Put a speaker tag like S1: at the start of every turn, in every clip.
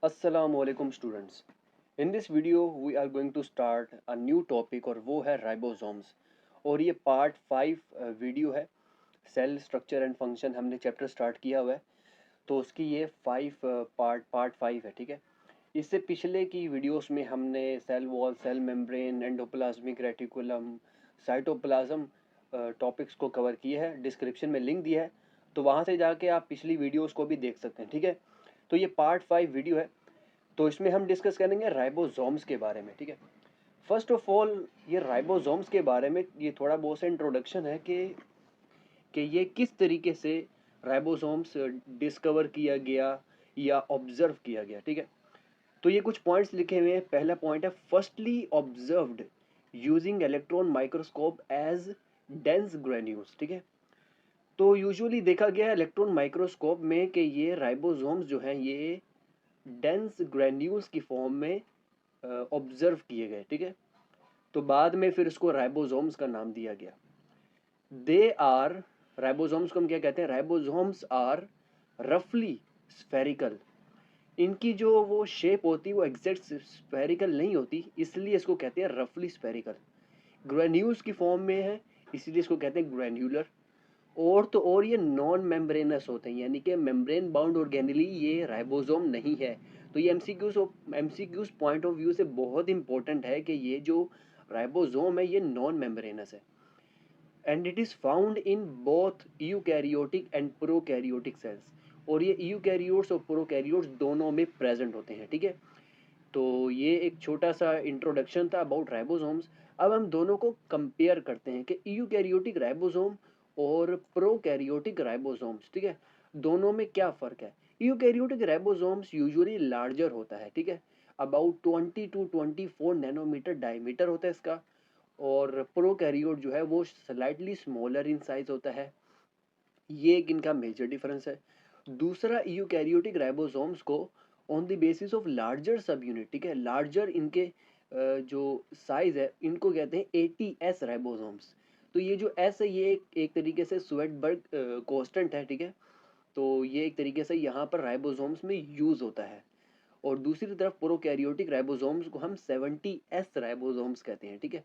S1: Assalamualaikum students. In this video we are going to start a new topic और वो है ribosomes. और ये पार्ट 5 वीडियो है। सेल स्ट्रक्चर एंड फंक्शन हमने चैप्टर स्टार्ट किया हुआ है, तो उसकी ये 5 पार्ट 5 है, ठीक है। इससे पिछले की वीडियोस में हमने cell wall, cell membrane, endoplasmic reticulum, cytoplasm topics को कवर किया है। डिस्क्रिप्शन में लिंक दिया है, तो वहाँ से जाके आप पिछली वीडियोस को भी देख सकते हैं, ठीक है। तो ये पार्ट 5 वीडियो है, तो इसमें हम डिस्कस करेंगे राइबोसोम्स के बारे में, ठीक है। फर्स्ट ऑफ ऑल ये राइबोसोम्स के बारे में ये थोड़ा बहुत सा इंट्रोडक्शन है कि ये किस तरीके से राइबोसोम्स डिस्कवर किया गया या ऑब्जर्व किया गया, ठीक है। तो ये कुछ पॉइंट्स लिखे हुए हैं। पहला पॉइंट है firstly observed using electron microscope as dense granules, ठीक है। तो यूजुअली देखा गया है इलेक्ट्रॉन माइक्रोस्कोप में कि ये राइबोसोम्स जो हैं ये डेंस ग्रेन्यूल्स की फॉर्म में ऑब्जर्व किए गए, ठीक है। तो बाद में फिर इसको राइबोसोम्स का नाम दिया गया। दे आर, राइबोसोम्स को हम क्या कहते हैं, राइबोसोम्स आर रफली स्फेरिकल। इनकी जो वो शेप होती है वो एग्जैक्ट स्फेरिकल नहीं होती, इसलिए इसको कहते हैं रफली स्फेरिकल। ग्रेन्यूल्स की फॉर्म में है, इसलिए इसको कहते हैं ग्रेन्यूलर। और तो और ये नॉन मेम्ब्रेनस होते हैं, यानी कि मेम्ब्रेन बाउंड ऑर्गेनेली ये राइबोसोम नहीं है। तो ये एमसीक्यूज पॉइंट ऑफ व्यू से बहुत इंपॉर्टेंट है कि ये जो राइबोसोम है ये नॉन मेम्ब्रेनस है। And it is found in both eukaryotic and prokaryotic cells. और ये यूकैरियोट्स और प्रोकैरियोट्स दोनों में प्रेजेंट होते हैं, ठीक है। तो ये एक छोटा सा इंट्रोडक्शन था अबाउट राइबोसोम्स। अब हम दोनों को कंपेयर करते हैं कि यूकैरियोटिक राइबोसोम और प्रोकैरियोटिक राइबोसोम्स, ठीक है, दोनों में क्या फ़र्क है। यूकैरियोटिक राइबोसोम्स यूजुअली लार्जर होता है, ठीक है, अबाउट 20 to 24 नैनोमीटर डायमीटर होता है इसका। और प्रोकैरियोट जो है वो स्लाइटली स्मॉलर इन साइज होता है। ये एक इनका मेजर डिफरेंस है। दूसरा, यूकैरियोटिक राइबोसोम्स को on the basis of larger सब यूनिट, ठीक है, लार्जर इनके जो साइज है इनको कहते हैं एटीएस राइबोसोम्स। तो ये जो एस है ये एक तरीके से स्वेटबर्ग कांस्टेंट है, ठीक है। तो ये एक तरीके से यहाँ पर राइबोसोम्स में यूज होता है। और दूसरी तरफ प्रोकैरियोटिक राइबोसोम्स को हम 70s राइबोसोम्स कहते हैं, ठीक है।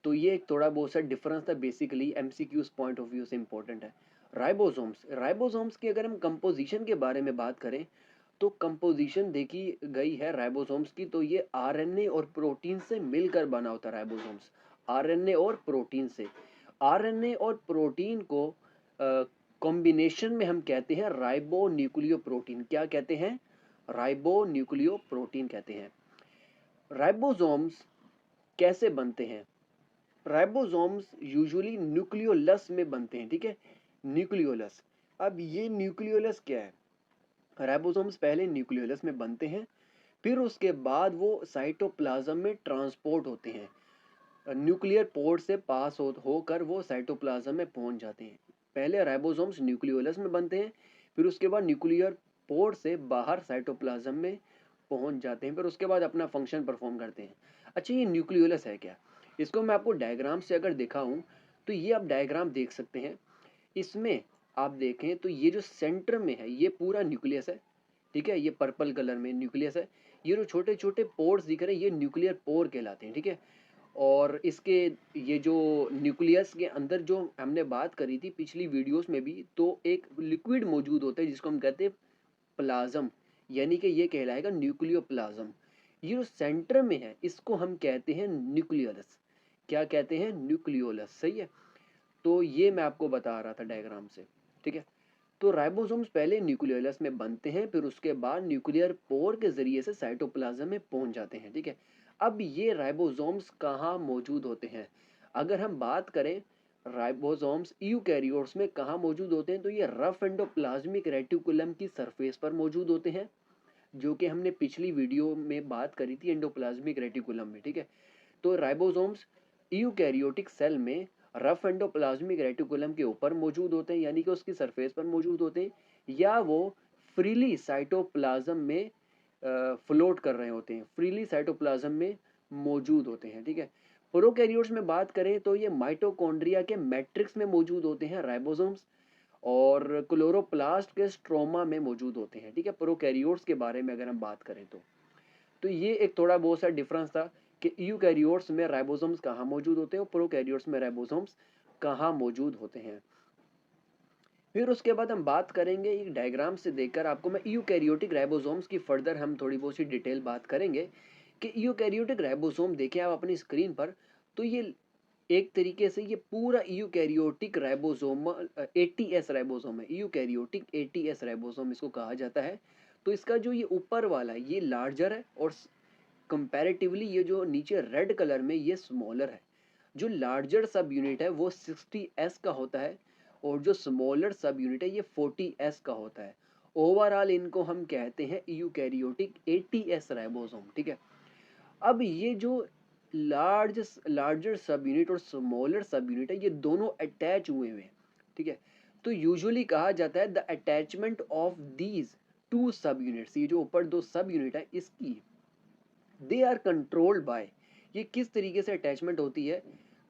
S1: तो ये एक थोड़ा बहुत सा डिफरेंस था, basically MCQs point of view से इंपॉर्टेंट है। राइबोसोम्स की अगर हम कंपोजिशन के बारे में बात करें तो कंपोजिशन देखी गई है राइबोसोम्स की, तो ये आरएनए और प्रोटीन से मिलकर बना होता है राइबोसोम्स। आरएनए और प्रोटीन से, आरएनए और प्रोटीन को कॉम्बिनेशन में हम कहते हैं राइबो न्यूक्लियो प्रोटीन। क्या कहते हैं? राइबो न्यूक्लियो प्रोटीन कहते हैं। राइबोसोम्स कैसे बनते हैं? राइबोसोम्स यूजुअली न्यूक्लियोलस में बनते हैं, ठीक है, न्यूक्लियोलस। अब ये न्यूक्लियोलस क्या है? राइबोसोम्स पहले न्यूक्लियोलस में बनते हैं, फिर उसके बाद वो साइटोप्लाज्म में ट्रांसपोर्ट होते हैं। न्यूक्लियर पोर्ट से पास होकर वो साइटोप्लाज्म में पहुंच जाते हैं। पहले राइबोसोम्स न्यूक्लियोलस में बनते हैं, फिर उसके बाद न्यूक्लियर पोर्ट से बाहर साइटोप्लाज्म में पहुंच जाते हैं, फिर उसके बाद अपना फंक्शन परफॉर्म करते हैं। अच्छा, ये न्यूक्लियोलस है क्या? इसको मैं आपको डायग्राम से अगर दिखाऊं तो ये आप डायग्राम देख सकते हैं। इसमें आप देखें तो ये जो सेंटर में है ये पूरा न्यूक्लियस है, ठीक है, ये पर्पल कलर में न्यूक्लियस है। ये जो छोटे छोटे पोर्स दिख रहे हैं ये न्यूक्लियर पोर कहलाते हैं, ठीक है। और इसके ये जो न्यूक्लियस के अंदर जो हमने बात करी थी पिछली वीडियोस में भी, तो एक लिक्विड मौजूद होता है जिसको हम कहते हैं प्लाज्म, यानी कि ये कहलाएगा न्यूक्लियोप्लाज्म। ये जो सेंटर में है इसको हम कहते हैं न्यूक्लियोलस। क्या कहते हैं? न्यूक्लियोलस, सही है। तो ये मैं आपको बता रहा था डायग्राम से, ठीक है। तो राइबोसोम्स पहले न्यूक्लियोलस में बनते हैं, फिर उसके बाद न्यूक्लियर पोर के जरिए से साइटोप्लाज्म में पहुंच जाते हैं, ठीक है। अब ये राइबोसोम्स कहाँ मौजूद होते हैं? अगर हम बात करें राइबोसोम्स यूकैरियोट्स में कहाँ मौजूद होते हैं, तो ये रफ एंडोप्लाज्मिक रेटिकुलम की सरफेस पर मौजूद होते हैं, जो कि हमने पिछली वीडियो में बात करी थी एंडोप्लाज्मिक रेटिकुलम में, ठीक है। तो राइबोसोम्स यूकैरियोटिक सेल में रफ एंडोप्लाज्मिक रेटिकुलम के ऊपर मौजूद होते हैं, यानी कि उसकी सरफेस पर मौजूद होते हैं, या वो फ्रीली साइटोप्लाज्म में फ्लोट कर रहे होते हैं, फ्रीली साइटोप्लाज्म में मौजूद होते हैं, ठीक है। प्रोकैरियोट्स में बात करें तो ये माइटोकॉन्ड्रिया के मैट्रिक्स में मौजूद होते हैं राइबोसोम्स। और क्लोरोप्लास्ट के स्ट्रोमा में मौजूद होते हैं, ठीक है। प्रोकैरियोट्स के बारे में अगर हम बात करें तो ये एक थोड़ा बहुत सा डिफरेंस था कि यूकैरियोट्स में राइबोसोम्स कहाँ मौजूद होते हैं और प्रोकैरियोट्स में राइबोसोम्स कहाँ मौजूद होते हैं। फिर उसके बाद हम बात करेंगे एक डायग्राम से देखकर आपको मैं यूकैरियोटिक राइबोसोम्स की फर्दर हम थोड़ी बहुत सी डिटेल बात करेंगे कि यूकैरियोटिक राइबोसोम देखें आप अपनी स्क्रीन पर, तो ये एक तरीके से ये पूरा यूकैरियोटिक राइबोसोम 80S राइबोसोम है, यूकैरियोटिक 80S राइबोसोम इसको कहा जाता है। तो इसका जो ये ऊपर वाला है ये लार्जर है और कंपैरेटिवली ये जो नीचे रेड कलर में ये स्मॉलर है। जो लार्जर सब यूनिट है वो 60S का होता है और जो स्मॉलर सब यूनिट है ये 40S का होता है। ओवरऑल इनको हम कहते हैं यूकैरियोटिक 80S राइबोसोम, ठीक है। अब ये जो लार्जर सब यूनिट और स्मॉलर सब यूनिट है ये दोनों अटैच हुए हुए हैं, ठीक है। तो यूजुअली कहा जाता है the attachment of these two सब यूनिट्स, ये जो ऊपर दो सब यूनिट है इसकी दे आर कंट्रोल्ड बाय, ये किस तरीके से अटैचमेंट होती है,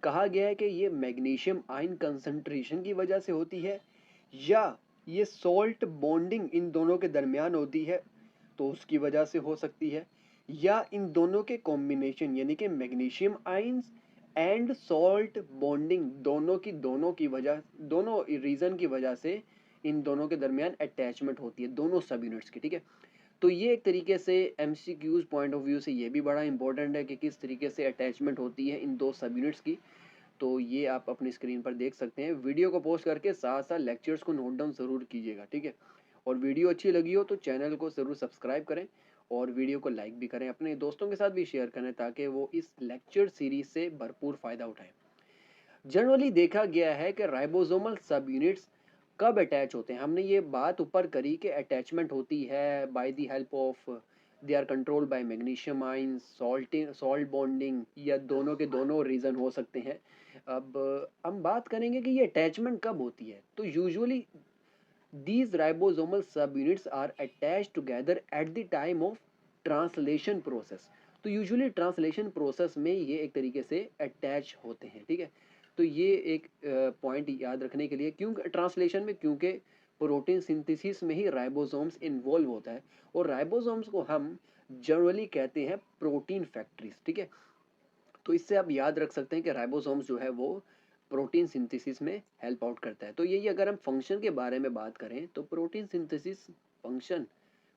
S1: कहा गया है कि ये मैग्नीशियम आयन कंसंट्रेशन की वजह से होती है या ये सॉल्ट बॉन्डिंग इन दोनों के दरमियान होती है तो उसकी वजह से हो सकती है, या इन दोनों के कॉम्बिनेशन यानी कि magnesium ions and salt bonding दोनों की वजह, दोनों रीजन की वजह से इन दोनों के दरमियान अटैचमेंट होती है दोनों सब यूनिट्स की, ठीक है। तो ये एक तरीके से MCQs पॉइंट ऑफ व्यू से ये भी बड़ा इंपॉर्टेंट है कि किस तरीके से अटैचमेंट होती है इन दो सब यूनिट्स की। तो ये आप अपनी स्क्रीन पर देख सकते हैं। वीडियो को पोस्ट करके साथ साथ लेक्चर्स को नोट डाउन ज़रूर कीजिएगा, ठीक है। और वीडियो अच्छी लगी हो तो चैनल को ज़रूर सब्सक्राइब करें और वीडियो को लाइक भी करें, अपने दोस्तों के साथ भी शेयर करें ताकि वो इस लेक्चर सीरीज से भरपूर फ़ायदा उठाएं। जनरली देखा गया है कि राइबोसोमल सब यूनिट्स कब अटैच होते हैं। हमने ये बात ऊपर करी कि अटैचमेंट होती है by the help of, they are controlled by magnesium ion, salt bonding, या दोनों के दोनों रीज़न हो सकते हैं। अब हम बात करेंगे कि ये अटैचमेंट कब होती है। तो usually these ribosomal subunits are attached together at the time of translation process। तो यूजुअली ट्रांसलेशन प्रोसेस में ये एक तरीके से अटैच होते हैं, ठीक है। तो ये एक पॉइंट याद रखने के लिए, क्यों ट्रांसलेशन में, क्योंकि प्रोटीन सिंथेसिस में ही राइबोसोम्स इन्वॉल्व होता है और राइबोसोम्स को हम जनरली कहते हैं प्रोटीन फैक्ट्रीज, ठीक है। तो इससे आप याद रख सकते हैं कि राइबोसोम्स जो है वो प्रोटीन सिंथेसिस में हेल्प आउट करता है। तो यही अगर हम फंक्शन के बारे में बात करें तो protein synthesis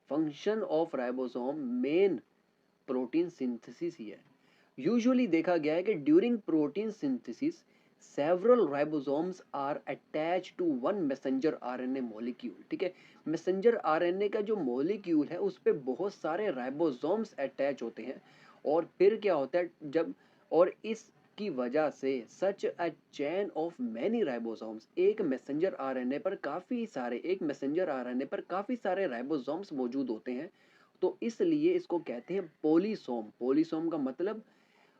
S1: function of ribosome main protein synthesis ही है। यूजुअली देखा गया है कि during protein synthesis several ribosomes are attach to one messenger RNA molecule, ठीक है। मैसेंजर आरएनए का जो मॉलिक्यूल है उस पर बहुत सारे राइबोसोम्स अटैच होते हैं और फिर क्या होता है जब, और इसकी वजह से such a chain of many ribosomes, एक मैसेंजर आरएनए पर काफ़ी सारे राइबोसोम्स मौजूद होते हैं। तो इसलिए इसको कहते हैं पोलीसोम। पोलीसोम का मतलब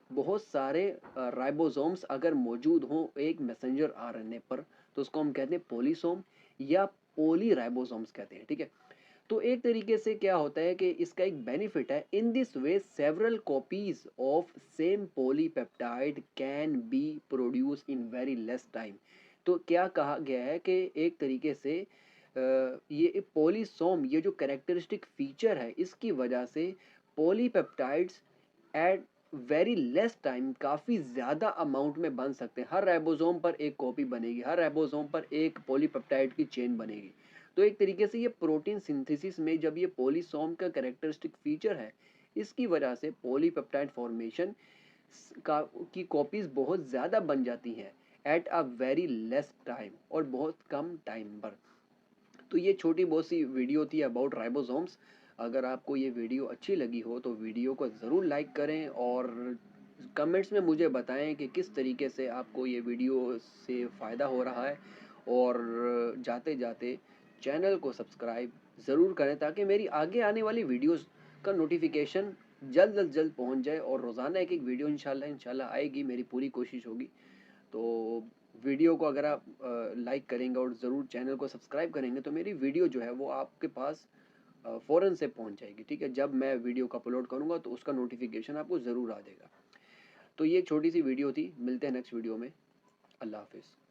S1: बहुत सारे राइबोसोम्स अगर मौजूद हों एक मैसेंजर आरएनए पर तो उसको हम कहते हैं पोलीसोम या पोली राइबोसोम्स कहते हैं, ठीक है। तो एक तरीके से क्या होता है कि इसका एक बेनिफिट है, in this way several copies of same polypeptide can be produce in very less time. तो क्या कहा गया है कि एक तरीके से ये पॉलीसोम, ये जो कैरेक्टरिस्टिक फीचर है इसकी वजह से polypeptides at very less time काफ़ी ज़्यादा अमाउंट में बन सकते हैं। हर राइबोसोम पर एक कॉपी बनेगी, हर राइबोसोम पर एक पॉलीपेप्टाइड की चेन बनेगी। तो एक तरीके से ये प्रोटीन सिंथेसिस में जब ये पॉलीसोम का कैरेक्टरिस्टिक फीचर है इसकी वजह से पॉलीपेप्टाइड फॉर्मेशन का की कॉपीज बहुत ज़्यादा बन जाती हैं at a very less time और बहुत कम टाइम पर। तो ये छोटी बहुत सी वीडियो थी अबाउट राइबोसोम्स। अगर आपको ये वीडियो अच्छी लगी हो तो वीडियो को ज़रूर लाइक करें और कमेंट्स में मुझे बताएं कि किस तरीके से आपको ये वीडियो से फ़ायदा हो रहा है। और जाते जाते चैनल को सब्सक्राइब ज़रूर करें ताकि मेरी आगे आने वाली वीडियोस का नोटिफिकेशन जल्द अज जल्द पहुंच जाए और रोज़ाना एक एक वीडियो इंशाल्लाह आएगी, मेरी पूरी कोशिश होगी। तो वीडियो को अगर आप लाइक करेंगे और ज़रूर चैनल को सब्सक्राइब करेंगे तो मेरी वीडियो जो है वो आपके पास फ़ौरन से पहुंच जाएगी, ठीक है। जब मैं वीडियो को अपलोड करूंगा तो उसका नोटिफिकेशन आपको ज़रूर आ जाएगा। तो ये छोटी सी वीडियो थी, मिलते हैं नेक्स्ट वीडियो में। अल्लाह हाफिज़।